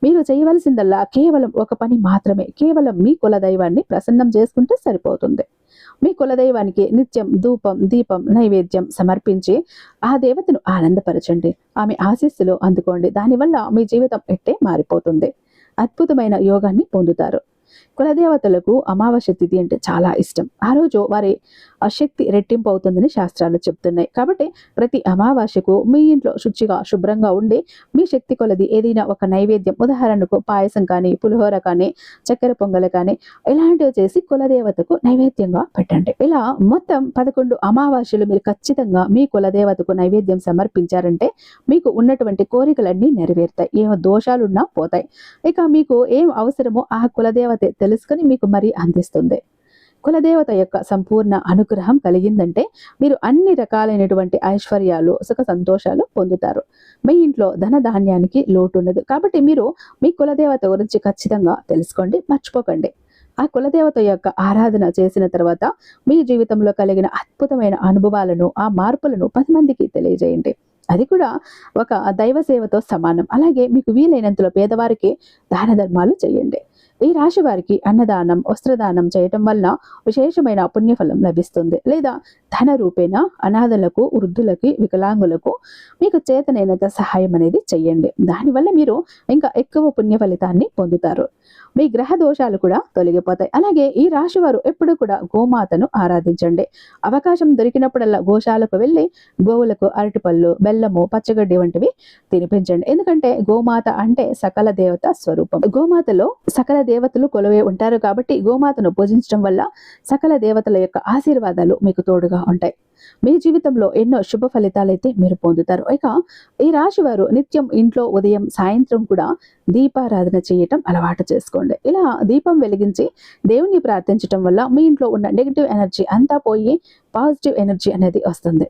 మీరు చేయవలసిందల్లా కేవలం ఒక పని మాత్రమే, కేవలం మీ కులదైవాన్ని ప్రసన్నం చేసుకుంటే సరిపోతుంది. మీ కులదైవానికి నిత్యం ధూపం, దీపం, నైవేద్యం సమర్పించి ఆ దేవతను ఆనందపరచండి. ఆమె ఆశీస్సులు అందుకోండి. దానివల్ల మీ జీవితం ఎట్టే మారిపోతుంది. అద్భుతమైన యోగాన్ని పొందుతారు. కులదేవతలకు అమావాస్య తిథి అంటే చాలా ఇష్టం. ఆ రోజు వారి శక్తి రెట్టింపు అవుతుందని శాస్త్రాలు చెప్తున్నాయి. కాబట్టి ప్రతి అమావాస్యకు మీ ఇంట్లో శుచిగా, శుభ్రంగా ఉండి మీ శక్తి కొలది ఏదైనా ఒక నైవేద్యం, ఉదాహరణకు పాయసం కానీ, పులిహోర కానీ, చక్కెర పొంగల్ కానీ ఇలాంటివి చేసి కులదేవతకు నైవేద్యంగా పెట్టండి. ఇలా మొత్తం 11 అమావాస్యలు మీరు ఖచ్చితంగా మీ కులదేవతకు నైవేద్యం సమర్పించారంటే మీకు ఉన్నటువంటి కోరికలన్నీ నెరవేరుతాయి. ఏ దోషాలున్నా పోతాయి. ఇక మీకు ఏం అవసరమో ఆ కులదేవత తెలుసుకొని మీకు మరి అందిస్తుంది. కులదేవత యొక్క సంపూర్ణ అనుగ్రహం కలిగిందంటే మీరు అన్ని రకాలైనటువంటి ఐశ్వర్యాలు, సుఖ సంతోషాలు పొందుతారు. మీ ఇంట్లో ధన ధాన్యానికి లోటు ఉండదు. కాబట్టి మీరు మీ కులదేవత గురించి ఖచ్చితంగా తెలుసుకోండి, మర్చిపోకండి. ఆ కులదేవత యొక్క ఆరాధన చేసిన తర్వాత మీ జీవితంలో కలిగిన అద్భుతమైన అనుభవాలను, ఆ మార్పులను 10 మందికి తెలియజేయండి. అది కూడా ఒక దైవ సేవతో సమానం. అలాగే మీకు వీలైనంతలో పేదవారికి దాన ధర్మాలు చేయండి. ఈ రాశి వారికి అన్నదానం, వస్త్రదానం చేయటం వల్ల విశేషమైన పుణ్యఫలం లభిస్తుంది. లేదా ధన రూపేణ అనాథలకు, వృద్ధులకి, వికలాంగులకు మీకు చేతనైనంత సహాయం అనేది చెయ్యండి. దానివల్ల మీరు ఇంకా ఎక్కువ పుణ్య ఫలితాన్ని పొందుతారు. మీ గ్రహ దోషాలు కూడా తొలగిపోతాయి. అలాగే ఈ రాశి వారు ఎప్పుడు కూడా గోమాతను ఆరాధించండి. అవకాశం దొరికినప్పుడల్లా గోశాలకు వెళ్ళి గోవులకు అరటిపళ్ళు, బెల్లము, పచ్చగడ్డి వంటివి తినిపించండి. ఎందుకంటే గోమాత అంటే సకల దేవత స్వరూపం. గోమాతలో సకల దేవతలు కొలువై ఉంటారు కాబట్టి గోమాతను పూజించడం వల్ల సకల దేవతల యొక్క ఆశీర్వాదాలు మీకు తోడుగా ఉంటాయి. మీ జీవితంలో ఎన్నో శుభ ఫలితాలైతే మీరు పొందుతారు. ఇక ఈ రాశి వారు నిత్యం ఇంట్లో ఉదయం, సాయంత్రం కూడా దీపారాధన చేయటం అలవాటు చేసుకోండి. ఇలా దీపం వెలిగించి దేవుణ్ణి ప్రార్థించటం వల్ల మీ ఇంట్లో ఉన్న నెగిటివ్ ఎనర్జీ అంతా పోయి పాజిటివ్ ఎనర్జీ అనేది వస్తుంది.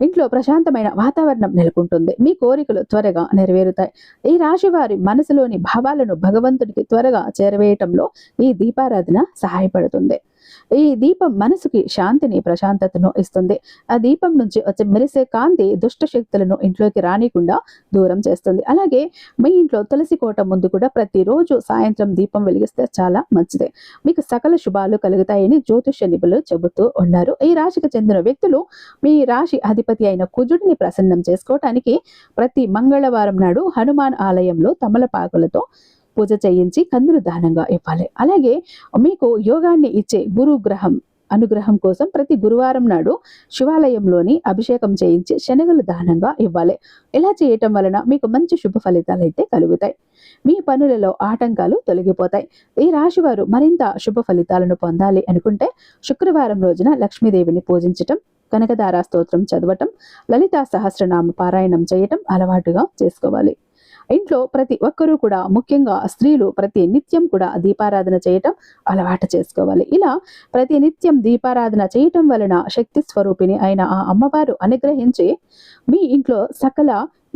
ఇంట్లో ప్రశాంతమైన వాతావరణం నెలకొంటుంది. మీ కోరికలు త్వరగా నెరవేరుతాయి. ఈ రాశి వారి మనసులోని భావాలను భగవంతుడికి త్వరగా చేరవేయటంలో ఈ దీపారాధన సహాయపడుతుంది. ఈ దీపం మనసుకి శాంతిని, ప్రశాంతతను ఇస్తుంది. ఆ దీపం నుంచి వచ్చే మెరిసే కాంతి దుష్ట శక్తులను ఇంట్లోకి రానికుండా దూరం చేస్తుంది. అలాగే మీ ఇంట్లో తులసి కోట ముందు కూడా ప్రతిరోజు సాయంత్రం దీపం వెలిగిస్తే చాలా మంచిది. మీకు సకల శుభాలు కలుగుతాయని జ్యోతిష్య నిపుణులు చెబుతూ ఉన్నారు. ఈ రాశికి చెందిన వ్యక్తులు మీ రాశి అధిపతి అయిన కుజుడిని ప్రసన్నం చేసుకోవటానికి ప్రతి మంగళవారం నాడు హనుమాన్ ఆలయంలో తమలపాకులతో పూజ చేయించి కందులు దానంగా ఇవ్వాలి. అలాగే మీకు యోగాన్ని ఇచ్చే గురుగ్రహం అనుగ్రహం కోసం ప్రతి గురువారం నాడు శివాలయంలోని అభిషేకం చేయించి శనగలు దానంగా ఇవ్వాలి. ఇలా చేయటం వలన మీకు మంచి శుభ ఫలితాలు అయితే కలుగుతాయి. మీ పనులలో ఆటంకాలు తొలగిపోతాయి. ఈ రాశి వారు మరింత శుభ ఫలితాలను పొందాలి అనుకుంటే శుక్రవారం రోజున లక్ష్మీదేవిని పూజించటం, కనకదార స్తోత్రం చదవటం, లలితా సహస్రనామ పారాయణం చేయటం అలవాటుగా చేసుకోవాలి. ఇంట్లో ప్రతి ఒక్కరూ కూడా, ముఖ్యంగా స్త్రీలు ప్రతి నిత్యం కూడా దీపారాధన చేయటం అలవాటు చేసుకోవాలి. ఇలా ప్రతి నిత్యం దీపారాధన చేయటం వలన శక్తి స్వరూపిణి అయిన ఆ అమ్మవారు అనుగ్రహించి మీ ఇంట్లో సకల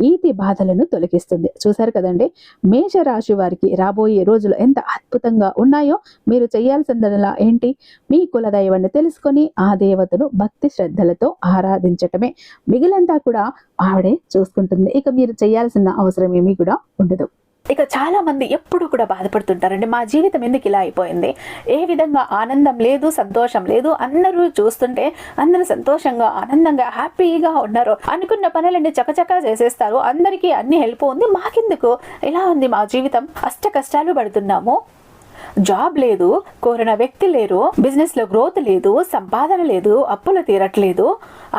ఈతి బాధలను తొలగిస్తుంది. చూశారు కదండి, మేషరాశి వారికి రాబోయే రోజులు ఎంత అద్భుతంగా ఉన్నాయో. మీరు చేయాల్సిందల్లా ఏంటి? మీ కులదైవాన్ని తెలుసుకొని ఆ దేవతను భక్తి శ్రద్ధలతో ఆరాధించటమే. మిగిలంతా కూడా ఆవిడే చూసుకుంటుంది. ఇక మీరు చేయాల్సిన అవసరం ఏమీ కూడా ఉండదు. ఇక చాలా మంది ఎప్పుడు కూడా బాధపడుతుంటారండి, మా జీవితం ఎందుకు ఇలా అయిపోయింది, ఏ విధంగా ఆనందం లేదు, సంతోషం లేదు, అందరూ చూస్తుంటే అందరూ సంతోషంగా, ఆనందంగా, హ్యాపీగా ఉన్నారు, అనుకున్న పనులన్నీ చకచకా చేసేస్తారు, అందరికీ అన్ని హెల్ప్ ఉంది, మాకెందుకు ఇలా ఉంది మా జీవితం, అష్ట కష్టాలు పడుతున్నాము, జాబ్ లేదు, కోరిన వ్యక్తి లేరు, బిజినెస్ లో గ్రోత్ లేదు, సంపాదన లేదు, అప్పులు తీరట్లేదు,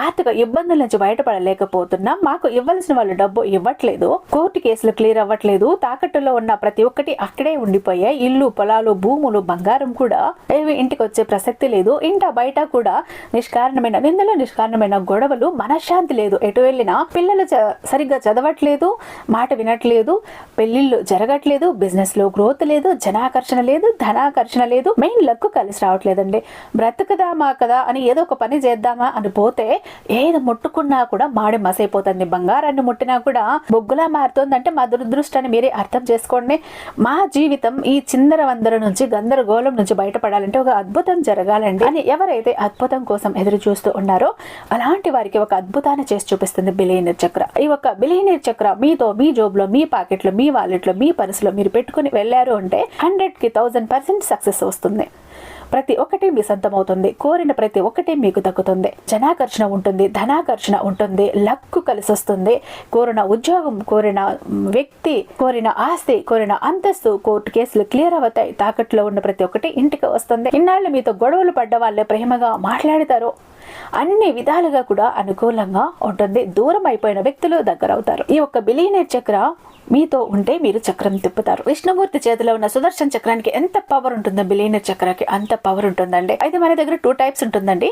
ఆర్థిక ఇబ్బందుల నుంచి బయటపడలేకపోతున్నాం, మాకు ఇవ్వాల్సిన వాళ్ళు డబ్బు ఇవ్వట్లేదు, కోర్టు కేసులు క్లియర్ అవ్వట్లేదు, తాకట్టులో ఉన్న ప్రతి ఒక్కటి అక్కడే ఉండిపోయాయి, ఇల్లు, పొలాలు, భూములు, బంగారం కూడా ఏవి ఇంటికి వచ్చే ప్రసక్తి లేదు, ఇంట బయట కూడా నిష్కారణమైన నిందలు, నిష్కారణమైన గొడవలు, మనశ్శాంతి లేదు, ఎటు వెళ్ళినా పిల్లలు సరిగ్గా చదవట్లేదు, మాట వినట్లేదు, పెళ్లిళ్ళు జరగట్లేదు, బిజినెస్ లో గ్రోత్ లేదు, జనాకర్షణ లేదు, ధనాకర్షణ లేదు, మెయిన్ లక్ కలిసి రావట్లేదండి. బ్రతుకుదామా కదా అని ఏదో ఒక పని చేద్దామా అని పోతే ఏది ముట్టుకున్నా కూడా మాడి మసైపోతుంది, బంగారాన్ని ముట్టినా కూడా బొగ్గులా మారుతుందంటే మా దురదృష్టాన్ని మీరే అర్థం చేసుకోండి. మా జీవితం ఈ చిందర వందర నుంచి, గందరగోళం నుంచి బయటపడాలంటే ఒక అద్భుతం జరగాలండి అని ఎవరైతే అద్భుతం కోసం ఎదురు చూస్తూ ఉన్నారో అలాంటి వారికి ఒక అద్భుతాన్ని చేసి చూపిస్తుంది బిలియనీర్ చక్ర. ఈ ఒక బిలియనీర్ చక్ర మీతో, మీ జోబులో, మీ పాకెట్లో, మీ వాలెట్లో, మీ పర్సులో మీరు పెట్టుకుని వెళ్ళారు అంటే 100కి 1000% సక్సెస్ వస్తుంది. ప్రతి ఒక్కటి మీ సొంతమవుతుంది, కోరిన ప్రతి ఒక్కటి మీకు దక్కుతుంది, జనాకర్షణ ఉంటుంది, ధనాకర్షణ ఉంటుంది, లక్కు కలిసి వస్తుంది, కోరిన ఉద్యోగం, కోరిన వ్యక్తి, కోరిన ఆస్తి, కోరిన అంతస్తు, కోర్టు కేసులు క్లియర్ అవుతాయి, తాకట్లో ఉన్న ప్రతి ఒక్కటి ఇంటికి వస్తుంది. ఇన్నాళ్ళు మీతో గొడవలు పడ్డ వాళ్ళే ప్రేమగా మాట్లాడతారు, అన్ని విధాలుగా కూడా అనుకూలంగా ఉంటుంది, దూరం అయిపోయిన వ్యక్తులు దగ్గర అవుతారు. ఈ ఒక్క బిలియనీర్ చక్ర మీతో ఉంటే మీరు చక్రం తిప్పుతారు. విష్ణుమూర్తి చేతిలో ఉన్న సుదర్శన చక్రానికి ఎంత పవర్ ఉంటుందో బిలియనీర్ చక్రానికి అంత పవర్ ఉంటుందండి. అయితే మన దగ్గర 2 టైప్స్ ఉంటుందండి.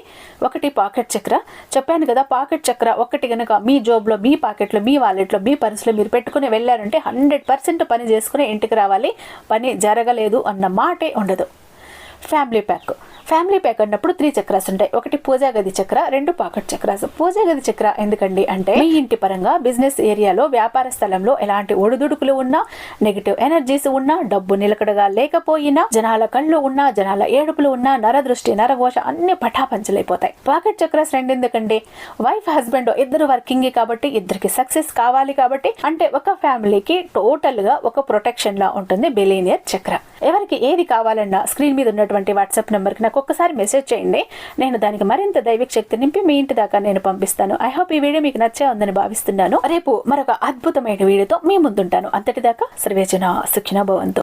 ఒకటి పాకెట్ చక్ర, చెప్పాను కదా, పాకెట్ చక్ర ఒకటి గనక మీ జోబులో, మీ పాకెట్లో, మీ వాలెట్లో, మీ పర్సులో మీరు పెట్టుకుని వెళ్ళారంటే 100% పని చేసుకుని ఇంటికి రావాలి, పని జరగలేదు అన్న మాటే ఉండదు. ఫ్యామిలీ ప్యాక్ అన్నప్పుడు 3 చక్రాస్ ఉంటాయి. ఒకటి పూజా గది చక్ర, 2 పాకెట్ చక్రాస్. పూజా గది చక్ర ఎందుకండి అంటే మీ ఇంటి పరంగా బిజినెస్ ఏరియాలో వ్యాపార స్థలంలో ఎలాంటి ఒడిదుడుకులు ఉన్నా, నెగిటివ్ ఎనర్జీస్ ఉన్నా, డబ్బు నిలకడగా లేకపోయినా, జనాల కళ్ళు ఉన్నా, జనాల ఏడుపులు ఉన్నా, నరదృష్టి నరఘోష అన్ని పటాపంచలైపోతాయి. పాకెట్ చక్రాస్ 2 ఎందుకండి, వైఫ్ హస్బెండ్ ఇద్దరు వర్కింగ్ కాబట్టి ఇద్దరికి సక్సెస్ కావాలి కాబట్టి, అంటే ఒక ఫ్యామిలీకి టోటల్ గా ఒక ప్రొటెక్షన్ లా ఉంటుంది బిలియనియర్ చక్ర. ఎవరికి ఏది కావాలన్నా స్క్రీన్ మీద ఉన్నటువంటి వాట్సాప్ నెంబర్ కి నాకు ఒక్కసారి మెసేజ్ చేయండి. నేను దానికి మరింత దైవిక శక్తి నింపి మీ ఇంటి దాకా నేను పంపిస్తాను. ఐ హోప్ ఈ వీడియో మీకు నచ్చే ఉందని భావిస్తున్నాను. రేపు మరొక అద్భుతమైన వీడియోతో మీ ముందుంటాను. అంతటిదాకా సర్వేజన సుఖినో భవంతు.